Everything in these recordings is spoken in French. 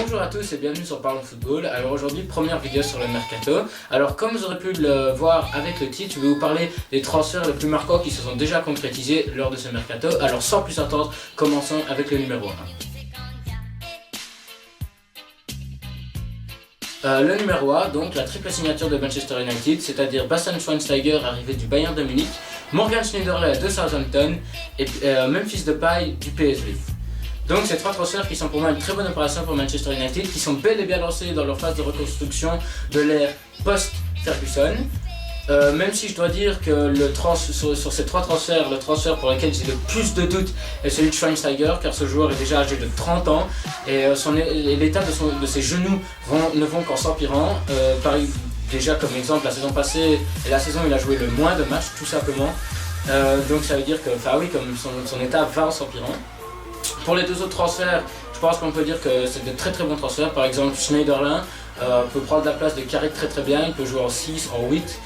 Bonjour à tous et bienvenue sur Parlons Football. Alors aujourd'hui, première vidéo sur le Mercato. Alors comme vous aurez pu le voir avec le titre, je vais vous parler des transferts les plus marquants qui se sont déjà concrétisés lors de ce Mercato. Alors sans plus attendre, commençons avec le numéro 1. Le numéro 1, donc la triple signature de Manchester United, c'est-à-dire Bastian Schweinsteiger arrivé du Bayern de Munich, Morgan Schneiderlin de Southampton et Memphis Depay du PSV. Donc ces trois transferts qui sont pour moi une très bonne opération pour Manchester United, qui sont bel et bien lancés dans leur phase de reconstruction de l'ère post-Ferguson. Même si je dois dire que sur ces trois transferts, le transfert pour lequel j'ai le plus de doutes est celui de Schweinsteiger, car ce joueur est déjà âgé de 30 ans et l'état de ses genoux ne vont qu'en s'empirant. Déjà comme exemple, la saison passée et la saison où il a joué le moins de matchs tout simplement. Donc ça veut dire que comme son état va en s'empirant. Pour les deux autres transferts, je pense qu'on peut dire que c'est de très très bons transferts. Par exemple, Schneiderlin peut prendre la place de Carrick très bien, il peut jouer en 6, en 8.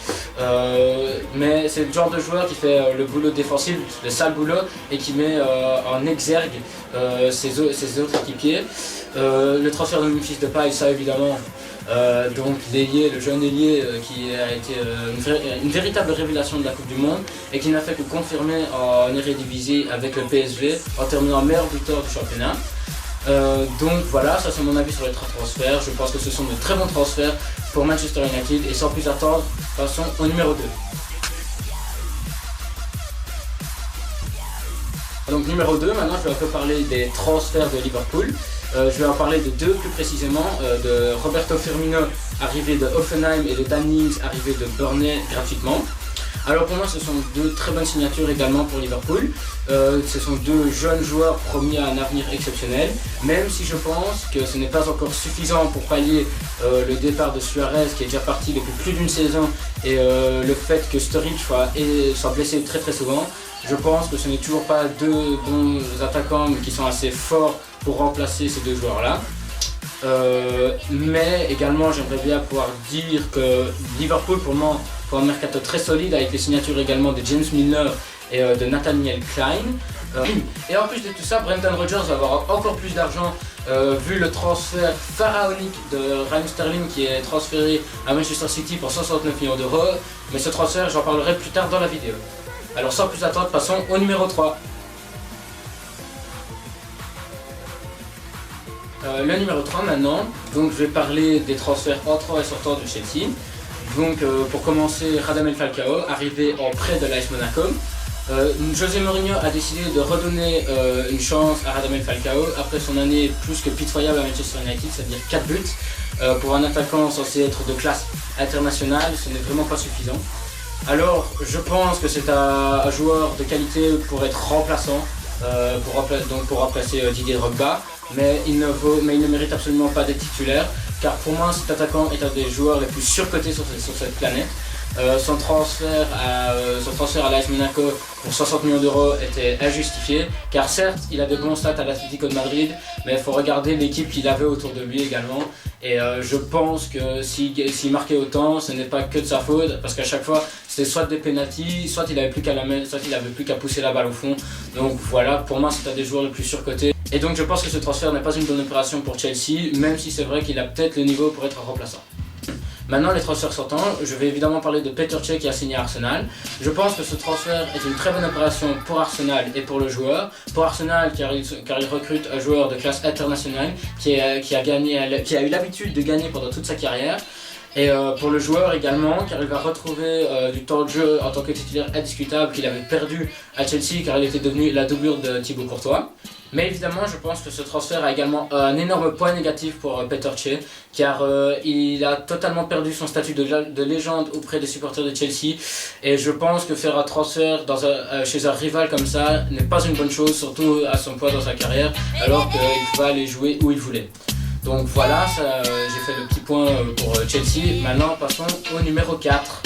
Mais c'est le genre de joueur qui fait le boulot défensif, le sale boulot, et qui met en exergue ses autres équipiers. Le transfert de Memphis Depay, ça évidemment. Donc l'ailier, le jeune ailier qui a été une véritable révélation de la Coupe du Monde et qui n'a fait que confirmer en Eredivisie avec le PSV en terminant meilleur buteur du championnat. Donc voilà, ça c'est mon avis sur les trois transferts. Je pense que ce sont de très bons transferts pour Manchester United et sans plus attendre, passons au numéro 2. Donc numéro 2, maintenant je vais un peu parler des transferts de Liverpool. Je vais en parler de deux plus précisément, de Roberto Firmino arrivé de Hoffenheim et de Dan Ings arrivé de Burnley gratuitement. Alors pour moi ce sont deux très bonnes signatures également pour Liverpool. Ce sont deux jeunes joueurs promis à un avenir exceptionnel, même si je pense que ce n'est pas encore suffisant pour pallier le départ de Suarez qui est déjà parti depuis plus d'une saison et le fait que Sturridge soit blessé très souvent. Je pense que ce n'est toujours pas deux bons attaquants qui sont assez forts pour remplacer ces deux joueurs-là. Mais également j'aimerais bien pouvoir dire que Liverpool pour moi pour un mercato très solide avec les signatures également de James Milner et de Nathaniel Klein. Et en plus de tout ça, Brendan Rodgers va avoir encore plus d'argent vu le transfert pharaonique de Raheem Sterling qui est transféré à Manchester City pour 69 millions d'euros. Mais ce transfert, j'en parlerai plus tard dans la vidéo. Alors sans plus attendre, passons au numéro 3. Le numéro 3 maintenant, donc je vais parler des transferts entrants et sortants de Chelsea. Donc pour commencer, Radamel Falcao, arrivé en prêt de l'AS Monaco. José Mourinho a décidé de redonner une chance à Radamel Falcao après son année plus que pitoyable à Manchester United, c'est-à-dire 4 buts. Pour un attaquant censé être de classe internationale, ce n'est vraiment pas suffisant. Alors je pense que c'est un joueur de qualité pour être remplaçant, pour remplacer Didier Drogba, mais il ne mérite absolument pas d'être titulaire, car pour moi cet attaquant est un des joueurs les plus surcotés sur cette planète. Son transfert à l'AS Monaco pour 60 millions d'euros était injustifié, car certes il a de bons stats à l'Atlético de Madrid, mais il faut regarder l'équipe qu'il avait autour de lui également. Et je pense que s'il marquait autant, ce n'est pas que de sa faute, parce qu'à chaque fois c'était soit des pénaltys, soit il avait plus qu'à la mettre, soit il avait plus qu'à pousser la balle au fond. Donc voilà, pour moi c'est un des joueurs les plus surcotés. Et donc je pense que ce transfert n'est pas une bonne opération pour Chelsea, même si c'est vrai qu'il a peut-être le niveau pour être remplaçant. Maintenant les transferts sortants, je vais évidemment parler de Petr Cech qui a signé à Arsenal. Je pense que ce transfert est une très bonne opération pour Arsenal et pour le joueur. Pour Arsenal car il recrute un joueur de classe internationale qui a eu l'habitude de gagner pendant toute sa carrière. Et pour le joueur également, car il va retrouver du temps de jeu en tant que titulaire indiscutable qu'il avait perdu à Chelsea car il était devenu la doublure de Thibaut Courtois. Mais évidemment, je pense que ce transfert a également un énorme point négatif pour Petr Cech, car il a totalement perdu son statut de légende auprès des supporters de Chelsea. Et je pense que faire un transfert chez un rival comme ça n'est pas une bonne chose, surtout à son point dans sa carrière, alors qu'il pouvait aller jouer où il voulait. Donc voilà, j'ai fait le petit point pour Chelsea. Maintenant, passons au numéro 4.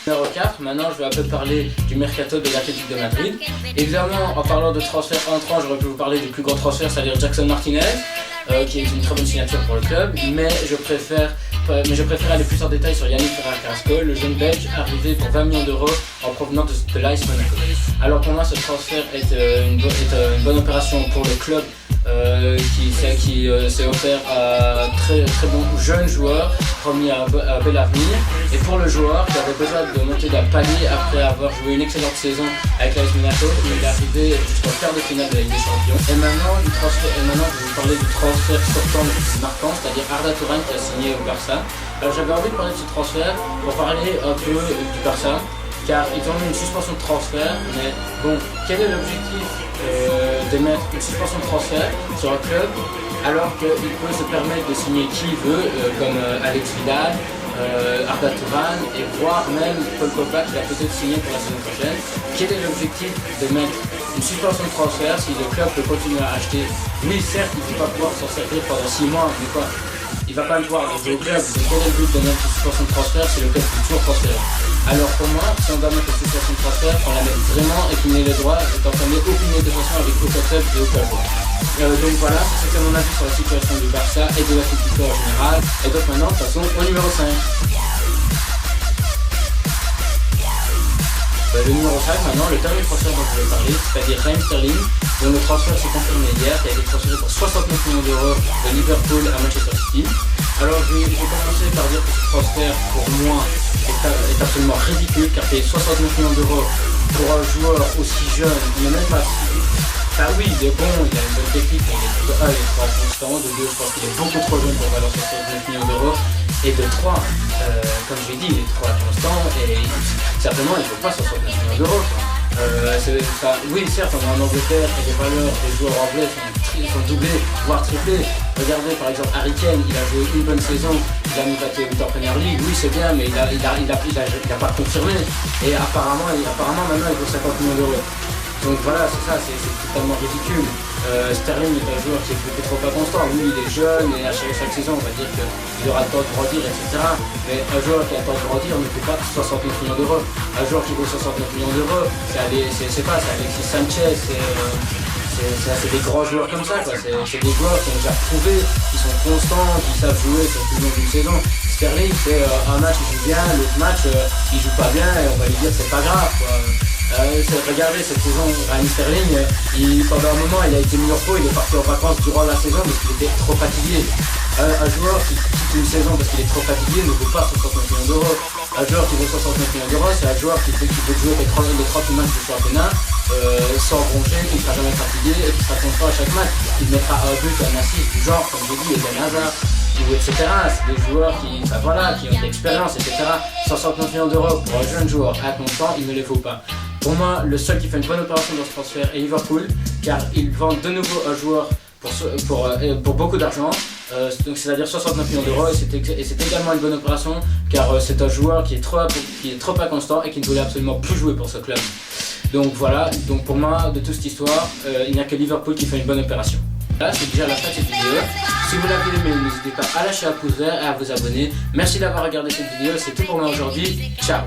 Numéro 4, maintenant je vais un peu parler du mercato de l'Atlético de Madrid. Évidemment, en parlant de transfert entrant, j'aurais pu vous parler du plus gros transfert, c'est-à-dire Jackson Martinez. qui est une très bonne signature pour le club, mais je préfère aller plus en détail sur Yannick Ferrer-Carrasco, le jeune belge arrivé pour 20 millions d'euros en provenance de l'AS Monaco. Alors pour moi, ce transfert est une bonne opération pour le club qui s'est offert à très bons jeunes joueurs promis à bel avenir, et pour le joueur qui avait besoin de monter d'un palier après avoir joué une excellente saison avec l'AS Monaco, il est arrivé jusqu'en quart de finale de la Ligue des Champions. Et maintenant, je vais vous parler du transfert sortant le plus marquant, c'est-à-dire Arda Turan qui a signé au Barça. Alors j'avais envie de parler de ce transfert pour parler un peu du Barça, car ils ont mis une suspension de transfert, mais bon, quel est l'objectif de mettre une suspension de transfert sur un club alors qu'il peut se permettre de signer qui il veut, comme Alex Vidal, Arda Turan, et voire même Paul Pogba qui va peut-être signer pour la saison prochaine. Quel est l'objectif de mettre une suspension de transfert si le club peut continuer à acheter? Oui, certes, il ne va pas pouvoir s'en servir pendant 6 mois, mais quoi, il va pas pouvoir jouer au club. Donc quel est le but de mettre une suspension de transfert si le club peut toujours transférer? Alors pour moi, si on doit mettre une suspension de transfert, on la met vraiment et qu'il n'ait le droit d'entamer aucune négociation avec aucun club et aucun joueur. Donc voilà, c'était mon avis sur la situation du Barça et de la culture en général. Et donc maintenant, passons au numéro 5. Le numéro 5 maintenant, le dernier transfert dont je vais parler, c'est-à-dire Raheem Sterling, dont le transfert s'est confirmé hier, qui a été transféré pour 69 millions d'euros de Liverpool à Manchester City. Alors je vais commencer par dire que ce transfert pour moi est absolument ridicule, car payer 69 millions d'euros pour un joueur aussi jeune, il n'est même pas si... Enfin oui, il est bon, il a une bonne technique, mais de 1 il est trop inconstant, de 2 je pense qu'il est beaucoup trop jeune pour valoir 69 millions d'euros, et de 3, comme je l'ai dit, il est trop inconstant, et certainement il ne faut pas 69 millions d'euros. Oui, certes, on a en Angleterre et les valeurs des joueurs anglais sont doublées, voire triplées. Regardez par exemple Harry Kane, il a joué une bonne saison, il a mis paquet en Premier League, oui c'est bien, mais il a pas confirmé. Et apparemment maintenant il vaut 50 millions d'euros. Donc voilà, c'est ça, c'est totalement ridicule. Sterling est un joueur qui est peut-être trop pas constant. Oui, il est jeune et à chaque saison on va dire qu'il aura le temps de grandir, etc. Mais un joueur qui a le temps de grandir ne coûte pas 69 millions d'euros. Un joueur qui vaut 69 millions d'euros, c'est Alexis Sanchez, c'est des grands joueurs comme ça, quoi. C'est des joueurs qui ont déjà prouvé, qui sont constants, qui savent jouer sur tout le long d'une saison. Sterling, c'est un match il joue bien, l'autre match il joue pas bien et on va lui dire c'est pas grave, quoi. Regardez cette saison, Raheem Sterling, pendant un moment il a été mis au repos, il est parti en vacances durant la saison parce qu'il était trop fatigué. Un joueur qui quitte une saison parce qu'il est trop fatigué ne vaut pas 69 millions d'euros. Un joueur qui vaut 69 millions d'euros, c'est un joueur qui peut jouer les 38 matchs du championnat sans broncher, qui ne sera jamais fatigué et qui sera constant à chaque match. Il mettra un but, un assist du genre, comme j'ai dit, Eden Hazard, ou etc. C'est des joueurs qui ont de l'expérience, etc. 69 millions d'euros pour un jeune joueur inconstant, il ne les faut pas. Pour moi, le seul qui fait une bonne opération dans ce transfert est Liverpool, car ils vendent de nouveau un joueur pour beaucoup d'argent, c'est-à-dire 69 millions d'euros, et c'est également une bonne opération, car c'est un joueur qui est trop inconstant et qui ne voulait absolument plus jouer pour ce club. Donc voilà, donc pour moi, de toute cette histoire, il n'y a que Liverpool qui fait une bonne opération. Là, c'est déjà la fin de cette vidéo. Si vous l'avez aimé, n'hésitez pas à lâcher un pouce vert et à vous abonner. Merci d'avoir regardé cette vidéo, c'est tout pour moi aujourd'hui. Ciao!